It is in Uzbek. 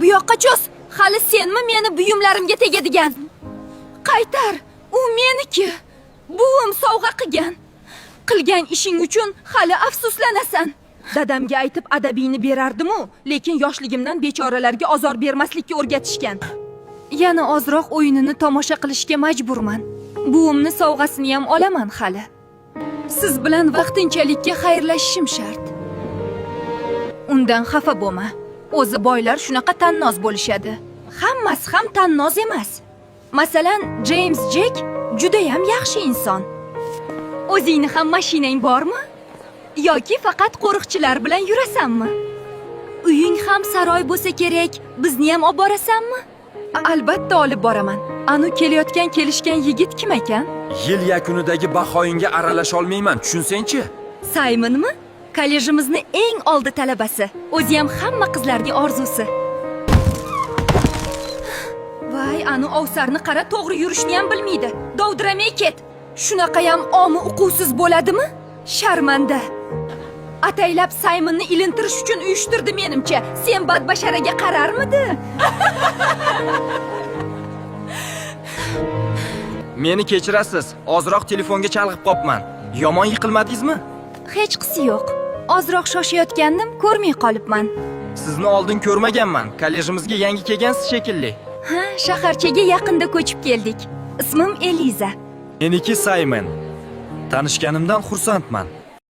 Bu yoqqa cho's. Hali senmi meni buyumlarimga tegadigan? Qaytar. U meniki. Buvim sovg'a qilgan. Qilgan ishing uchun hali afsuslanasan. Dadamga aytib adabiyni berardim-u, lekin yoshligimdan bechoralarga ozor bermaslikka o'rgatishgan. Yana ozroq o'yinini tomosha qilishga majburman. Buvimni sovg'asini ham olaman hali. Siz bilan vaqtinchalikka xayrlashishim shart. Undan xafa bo'lma. O'zi boylar shunaqa tannoz bo'lishadi. Hammasi ham tannoz emas. Masalan, James Jack juda ham yaxshi inson. O'zingni ham mashinang bormi? Yoki faqat qo'riqchilar bilan yurasanmi? Uying ham saroy bo'lsa kerak, bizni ham olib borasanmi? Albatta olib boraman. Anu kelayotgan kelishgan yigit kim ekan? Yil yakunidagi bahoyinga aralasha olmayman, tushunsen-chi? Saymonmi? Kollejimizni eng oldi talabasi. O'zi ham hamma qizlarga orzusi. Voy, anu ovsarni qara, to'g'ri yurishni ham bilmaydi. Dovdiramay ket. Shunaqa ham omi uquvsiz bo'ladimi? Sharmanda. Ataylab Saymonni ilintirish uchun uyushtirdi menimcha. Sen badbasharaga qararmidi? Meni kechirasiz, ozroq telefonga chalg'ib qopman. Yomon yiqilmadingizmi? Hech qisi yo'q. Ozroq shoshayotgandim, ko'rmay qolibman. Sizni oldin ko'rmaganman. Kollejimizga yangi kelgansiz shekilli. Ha, shaharchaga yaqinda ko'chib keldik. Ismim Eliza. Meniki Saymon. Tanishganimdan xursandman.